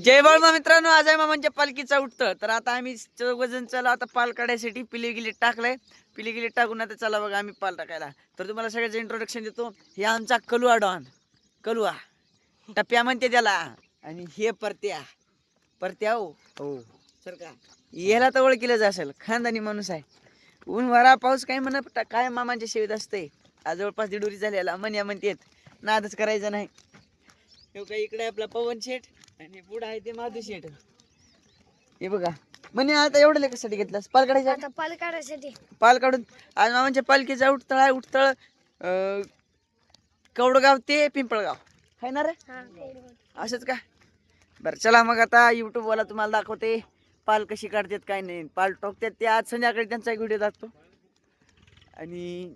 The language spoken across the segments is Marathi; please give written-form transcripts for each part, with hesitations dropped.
जय बाळमा मित्रांनो, आज आहे मामांच्या पालखीचा उठतं. तर आता आम्ही चौघजण चला आता पाल काढायसाठी पिली गिली टाकलाय. पिली गिली टाकून आता चला बघा आम्ही पाल टाकायला. तर तुम्हाला सगळ्याचं इंट्रोडक्शन देतो. हे आमचा कलुआ डॉन, कलुआ टप्प्या म्हणते त्याला. आणि हे परत्या, परत्या हो सर का, याला तर ओळखीलंच असेल, खानदानी माणूस आहे. ऊन वारा पाऊस काय म्हणत काय मामांच्या शेवीत असते. आज जवळपास दीडोरी झालेला मन्या म्हणतेत, नादच करायचा नाही. काही इकडे आपला पवन शेठ आणि पुढे आहे ते माधू शेठ. हे बघा म्हणे आता एवढं लेखासाठी घेतलास पाल काढायचा? आता पाल काढायसाठी पाल काढून आज मामांच्या पालखीचा उठतळ आहे. उठतळ कवडगाव ते पिंपळगाव आहे ना रे, असंच का? बरं चला मग आता युट्यूब वाला तुम्हाला दाखवते पाल कशी काढतात काय नाही. पाल टोकतात ते आज संध्याकाळी त्यांचा एक व्हिडिओ दाखवतो. आणि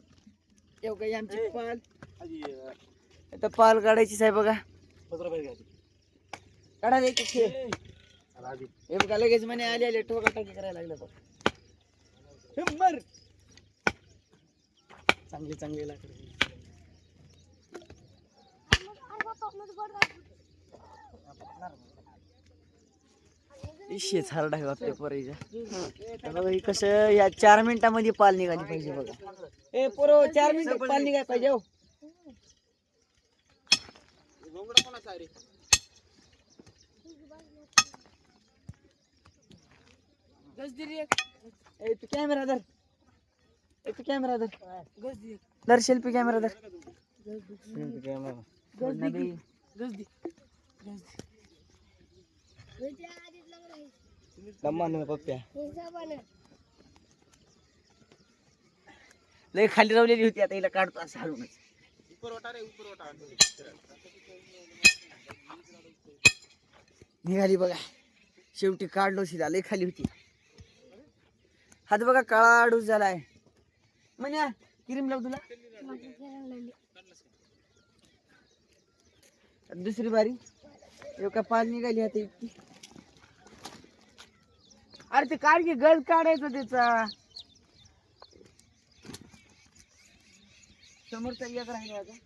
काही आमची पाल आता पाल काढायचीच आहे बघा. काढा रे हे बघा लगेच म्हणे आले आले ठोका टाकी करायला लागलं बघ. चांगली चांगली लाकड इशेच हार्ड आहे आपल्या पोरीच्या. बघा ही कसं या 4 मिनिटामध्ये पाल निघाली पाहिजे बघा. ए पोरो 4 मिनिटात पाल निघाय पाहिजे हो. तू कॅमेरा धर, तू कॅमेरा धर, धर सेल्फी कॅमेरा धर. पप्प्या लय खाली रावलेली होती, आता हिला काढतो असं हलूनच. निघाली बघा शेवटी, काढलो शिदा. लय खाली होती, हात बघा काळा आडूस झालाय. म्हण्या क्रीम लाव तुला. दुसरी बारी एवढा पाल निघाली आता इतकी. अरे ते काढ की, गज काढायचा त्याचा. समोरचा एक राहिला आता.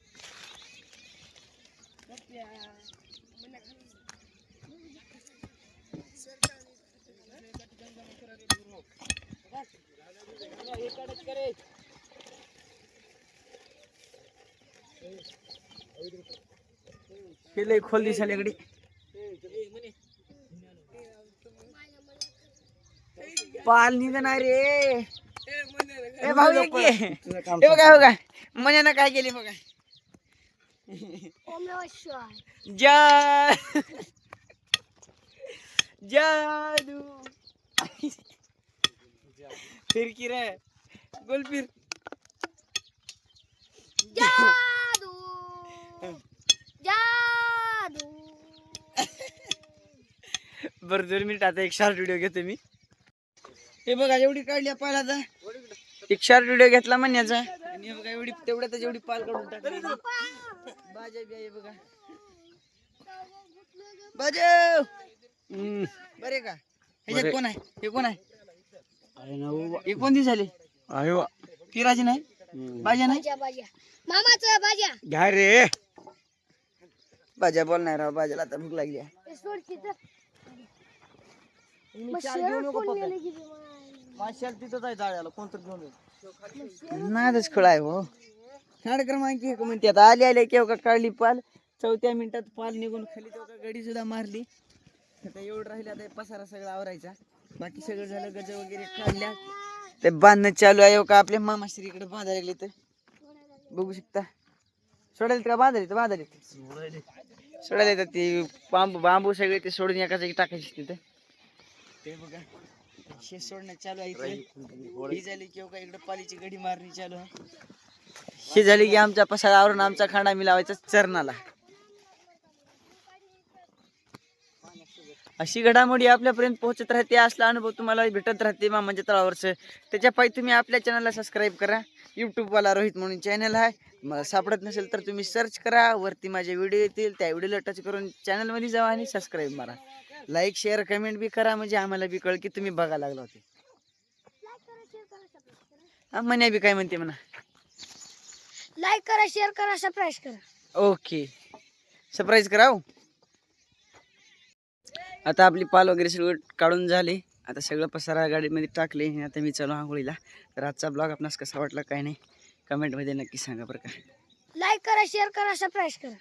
लय खोल दिसायला इकडे. पाल निघणार रे. ए भाऊ ये की. हे बघा बघा मन्यानं काय केली बघा. जादू फिर की रे, गोल फिर. जादू जादू. बरं 2 मिनिट आता एक शॉर्ट व्हिडिओ घेतो मी. हे बघा एवढी काढली पालाचा, एक शॉर्ट व्हिडिओ घेतला म्हणण्याचा. आणि हे बघा एवढी तेवढ्यातच एवढी पाल काढून टाकली. बाजा बी आहे बघा, बाजव. बरे का? ह्याच्यात कोण आहे? हे कोण आहे? हे कोणती झाली? फिराजी नाही, बाजा नाही, मामाचा बाजा. घ्या रे. बाजा बोल नाही राव, बाजाला आता भूक लागली आहे. नादच खळ आहे हो. झाड क्रमांक 1 म्हणते आता आले आले केव्हा काढली पाल. 4थ्या मिनिटात पाल निघून खाली तेव्हा गडी सुद्धा मारली. आता एवढं राहिलं आता पसारा सगळा आवरायचा. बाकी सगळं झालं, गज वगैरे काढल्या. ते बांधणं चालू आहे का आपल्या मामाश्री इकडे बांधायला लागले. तर बघू शकता सोडायला का बांधायला, बांधायला सोडायला येतात ते बांबू सगळे ते सोडून एका जागी टाकायचे तिथे. ते बघा शेत सोडणं चालू आहे इथे. ही झाली किंवा इकडे पालीची गडी मारणी चालू आहे. ही झाली की आमचा पसारा आवरून आमचा खांडा मी लावायचा चरणाला. अशी घडामोडी आपल्यापर्यंत पोहोचत राहते. असला अनुभव तुम्हाला भेटत राहते मामांच्या तळावरचं. त्याच्या पायी तुम्ही आपल्या चॅनलला सबस्क्राईब करा. यूट्यूबवाला रोहित म्हणून चॅनल आहे, मला सापडत नसेल तर तुम्ही सर्च करा. वरती माझे व्हिडिओ येतील, त्या व्हिडिओला टच करून चॅनलमध्ये जावा आणि सबस्क्राईब मारा. लाईक शेअर कमेंट बी करा, म्हणजे आम्हाला बी कळ की तुम्ही बघायला लागला होते. म्हण्या बी काय म्हणते म्हणा. लाईक करा, शेअर करा, सबस्क्राइब करा. ओके सरप्राईज करा. आता आपली पाल वगैरे सगळं काढून झाले. आता सगळं पसारा गाडीमध्ये टाकले. आता मी चालू आंघोळीला. तर आजचा ब्लॉग आपणास कसा वाटला काय नाही कमेंटमध्ये नक्की सांगा बरं का. लाईक करा शेअर करा सबस्क्राईब करा.